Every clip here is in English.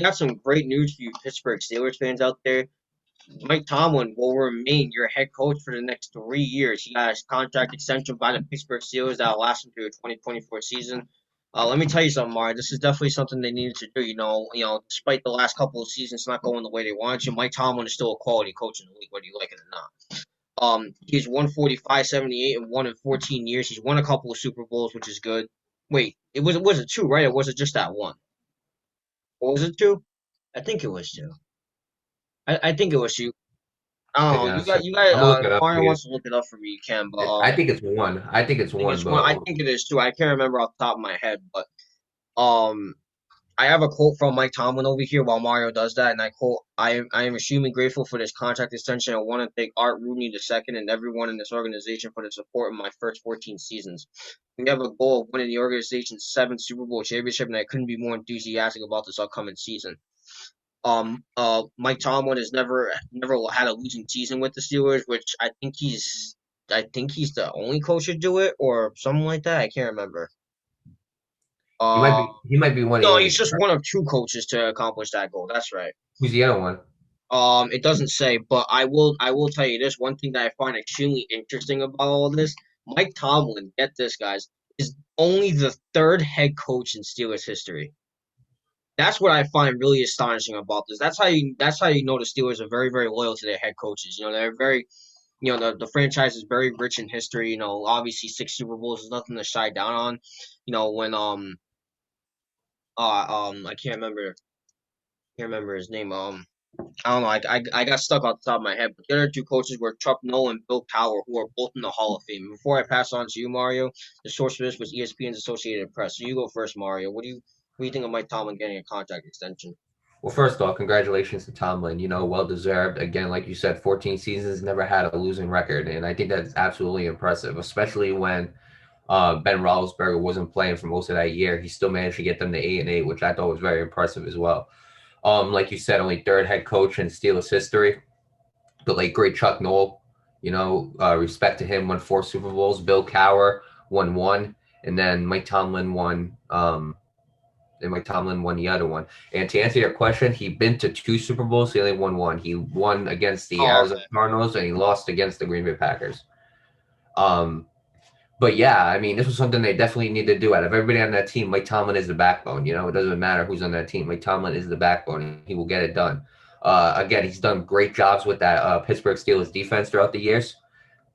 got some great news for you Pittsburgh Steelers fans out there. Mike Tomlin will remain your head coach for the next 3 years. He got his contract extension by the Pittsburgh Steelers that will last him through the 2024 season. Let me tell you something, Mario. This is definitely something they needed to do. Despite the last couple of seasons not going the way they wanted to, Mike Tomlin is still a quality coach in the league, whether you like it or not. He's won 45, 78, and won in 14 years. He's won a couple of Super Bowls, which is good. Wait, was it two, right? Or was it just that one? Or was it two? I think it was two. I think it was two. I don't Hang know. on a You second. got. I'm gonna look it up for Mario you. wants to look it up for me. You can, but I think it's one. I think it's I think one, it's one. but I think it is two. I can't remember off the top of my head, but um, I have a quote from Mike Tomlin over here while Mario does that, and I quote: I am extremely grateful for this contract extension. I want to thank Art Rooney II and everyone in this organization for the support in my first 14 seasons. We have a goal of winning the organization's seventh Super Bowl championship, and I couldn't be more enthusiastic about this upcoming season. Mike Tomlin has never had a losing season with the Steelers, which I think he's the only coach to do it or something like that. I can't remember. Uh, he might be one of the no, only he's guys. just one of two coaches to accomplish that goal. That's right. Who's the other one? It doesn't say, but I will tell you this one thing that I find extremely interesting about all of this. Mike Tomlin, get this, guys, is only the third head coach in Steelers history. That's what I find really astonishing about this. That's how you know the Steelers are very, very loyal to their head coaches. They're very the franchise is very rich in history. Obviously six Super Bowls is nothing to shy down on. When I can't remember his name. I don't know. I got stuck off the top of my head. But the other two coaches were Chuck Noll and Bill Cowher, who are both in the Hall of Fame. Before I pass on to you, Mario, the source for this was ESPN's Associated Press. So you go first, Mario. What do you think of Mike Tomlin getting a contract extension? Well, first off, congratulations to Tomlin. Well deserved. Again, like you said, 14 seasons, never had a losing record, and I think that's absolutely impressive, especially when Ben Roethlisberger wasn't playing for most of that year. He still managed to get them to 8-8, which I thought was very impressive as well. Like you said, only third head coach in Steelers history, but like great Chuck Noll, respect to him, won four Super Bowls. Bill Cowher won one, and then Mike Tomlin won the other one. And to answer your question, he been to two Super Bowls. He only won one. He won against the Oh, Arizona okay. Cardinals, and he lost against the Green Bay Packers. Um, but yeah, I mean, this was something they definitely need to do. Out of everybody on that team, Mike Tomlin is the backbone. It doesn't matter who's on that team. Mike Tomlin is the backbone. He will get it done. Again, he's done great jobs with that Pittsburgh Steelers defense throughout the years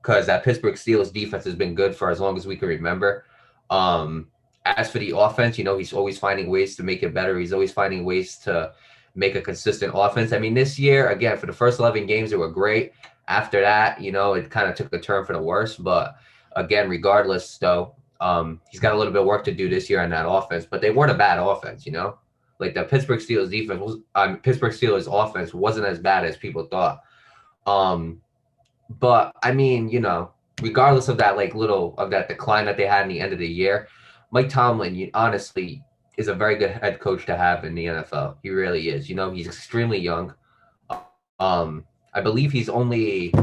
because that Pittsburgh Steelers defense has been good for as long as we can remember. Um, as for the offense, he's always finding ways to make it better. He's always finding ways to make a consistent offense. I mean, this year, again, for the first 11 games, they were great. After that, it kind of took a turn for the worse. But again, regardless, though, he's got a little bit of work to do this year on that offense. But they weren't a bad offense. Like the Pittsburgh Steelers offense wasn't as bad as people thought. Um, but I mean, regardless of that little of that decline that they had in the end of the year, Mike Tomlin, honestly, is a very good head coach to have in the NFL. He really is. He's extremely young. I believe he's only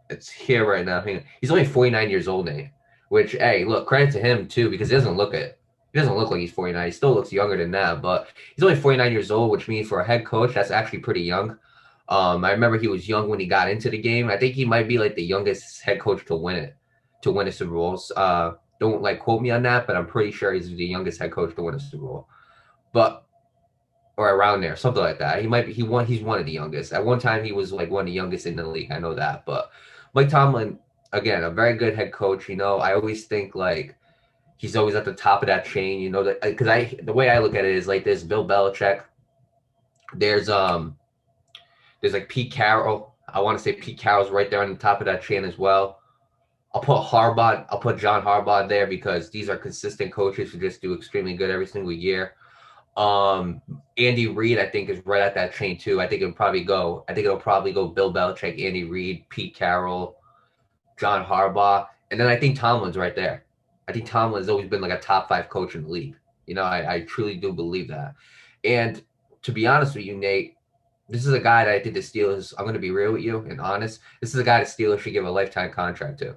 it's here right now. He's only 49 years old, Nate. Which, hey, look, credit to him too, because he doesn't look like he's 49. He still looks younger than that, but he's only 49 years old, which means for a head coach, that's actually pretty young. I remember he was young when he got into the game. I think he might be like the youngest head coach to win a Super Bowl. Don't quote me on that, but I'm pretty sure he's the youngest head coach to win a Super Bowl. But or around there, something like that. He's one of the youngest. At one time he was like one of the youngest in the league. I know that. But Mike Tomlin, again, a very good head coach. I always think he's always at the top of that chain, because the way I look at it is like there's Bill Belichick, there's like Pete Carroll. I want to say Pete Carroll's right there on the top of that chain as well. I'll put John Harbaugh there because these are consistent coaches who just do extremely good every single year. Um, Andy Reid, I think, is right at that chain too. I think it'll probably go Bill Belichick, Andy Reid, Pete Carroll, John Harbaugh, and then I think Tomlin's right there. I think Tomlin's always been like a top five coach in the league. I truly do believe that. And to be honest with you, Nate, this is a guy that I think the Steelers. I'm going to be real with you and honest. This is a guy the Steelers should give a lifetime contract to.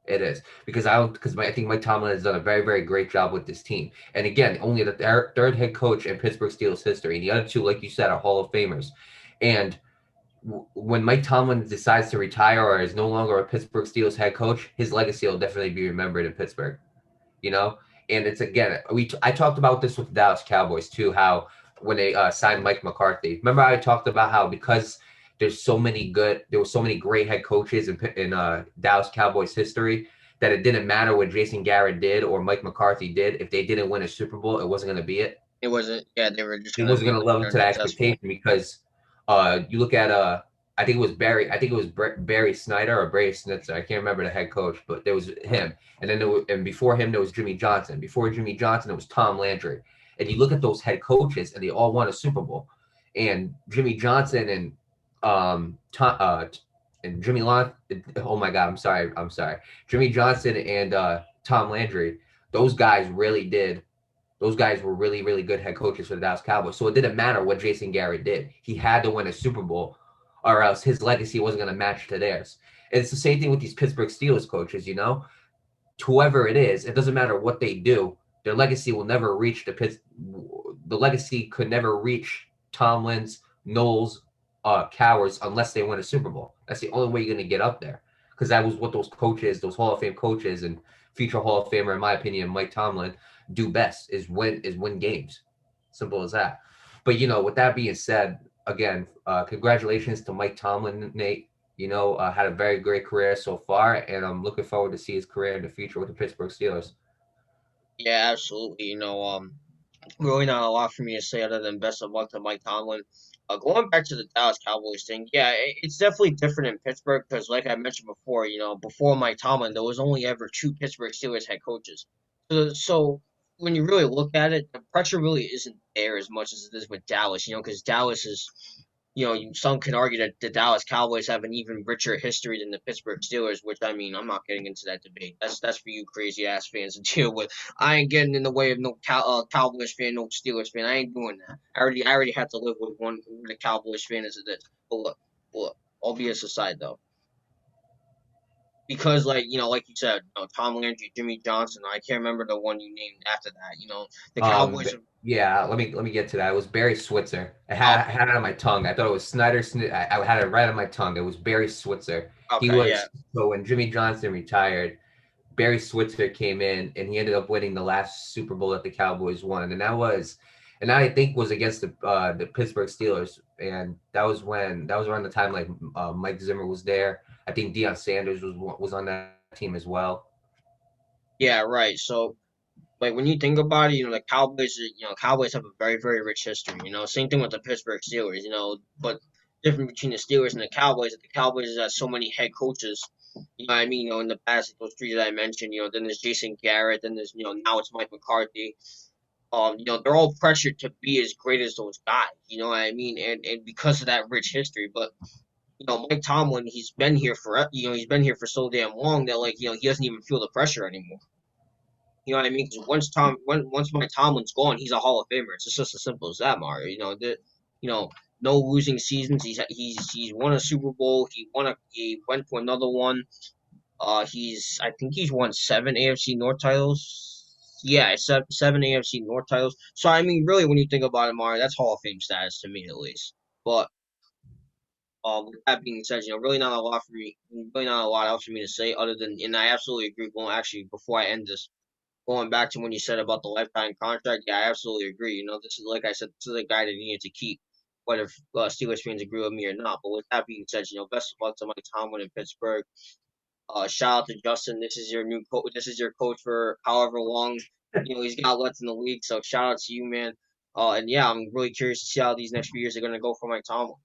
It is because I think Mike Tomlin has done a very, very great job with this team. And again, only the third head coach in Pittsburgh Steelers history. The other two, like you said, are Hall of Famers. And when Mike Tomlin decides to retire or is no longer a Pittsburgh Steelers head coach, his legacy will definitely be remembered in Pittsburgh. You know, and it's again, I talked about this with the Dallas Cowboys too. How when they signed Mike McCarthy, remember I talked about how because there were so many great head coaches in Dallas Cowboys history that it didn't matter what Jason Garrett did or Mike McCarthy did. If they didn't win a Super Bowl, it wasn't going to be it. It wasn't. Yeah, they were just He gonna wasn't be going to like live up to that unsuccessful. expectation because you look at I think it was Barry Snyder or Barry Snitzer. I can't remember the head coach, but there was him, and then and before him there was Jimmy Johnson. Before Jimmy Johnson, it was Tom Landry. And you look at those head coaches, and they all won a Super Bowl. And Jimmy Johnson and Jimmy Lon. Oh my God, I'm sorry. Jimmy Johnson and Tom Landry. Those guys really did those guys were really, really good head coaches for the Dallas Cowboys. So it didn't matter what Jason Garrett did. He had to win a Super Bowl or else his legacy wasn't going to match to theirs. And it's the same thing with these Pittsburgh Steelers coaches, you know? Whoever it is, it doesn't matter what they do. Their legacy will never reach the legacy could never reach Tomlin's, Knowles, Cowards unless they win a Super Bowl. That's the only way you're going to get up there. Because that was what those coaches, those Hall of Fame coaches and future Hall of Famer, in my opinion, Mike Tomlin, do best is win games. Simple as that. But with that being said, again, congratulations to Mike Tomlin, Nate. Had a very great career so far, and I'm looking forward to see his career in the future with the Pittsburgh Steelers. Yeah, absolutely. Really not a lot for me to say other than best of luck to Mike Tomlin. Going back to the Dallas Cowboys thing, yeah, it's definitely different in Pittsburgh because, like I mentioned before, before Mike Tomlin, there was only ever two Pittsburgh Steelers head coaches. So when you really look at it, the pressure really isn't there as much as it is with Dallas, because Dallas is some can argue that the Dallas Cowboys have an even richer history than the Pittsburgh Steelers, which I mean, I'm not getting into that debate. That's for you crazy ass fans to deal with. I ain't getting in the way of no Cowboys fan, no Steelers fan. I ain't doing that. I already have to live with one with a Cowboys fan as it is. But look, all BS aside though, because like you said, Tom Landry, Jimmy Johnson. I can't remember the one you named after that. The Cowboys. Yeah, let me get to that. It was Barry Switzer. I Okay, had it on my tongue. I thought it was Snyder. I had it right on my tongue. It was Barry Switzer. He okay, yeah. was so when Jimmy Johnson retired, Barry Switzer came in and he ended up winning the last Super Bowl that the Cowboys won, and that I think was against the Pittsburgh Steelers, and that was around the time like Mike Zimmer was there. I think Deion Sanders was on that team as well. Yeah, right. So like when you think about it, the Cowboys, Cowboys have a very, very rich history. Same thing with the Pittsburgh Steelers. But different between the Steelers and the Cowboys has so many head coaches. You know what I mean? In the past, like those three that I mentioned. Then there's Jason Garrett. Then there's now it's Mike McCarthy. They're all pressured to be as great as those guys. You know what I mean? And because of that rich history, but Mike Tomlin, he's been here for so damn long that like he doesn't even feel the pressure anymore. You know what I mean? Because once Mike Tomlin's gone, he's a Hall of Famer. It's just as simple as that, Mario. You know, no losing seasons. He's won a Super Bowl. He went to another one. I think he's won seven AFC North titles. Yeah, seven AFC North titles. So I mean, really, when you think about it, Mario, that's Hall of Fame status to me at least. But with that being said, really not a lot for me. Really not a lot else for me to say other than, and I absolutely agree. Well, actually, before I end this, going back to when you said about the lifetime contract, yeah, I absolutely agree. This is like I said, this is a guy that needed to keep, whether Steelers fans agree with me or not. But with that being said, best of luck to Mike Tomlin in Pittsburgh. Shout out to Justin. This is your new coach. This is your coach for however long he's got left in the league. So shout out to you, man. And yeah, I'm really curious to see how these next few years are going to go for Mike Tomlin.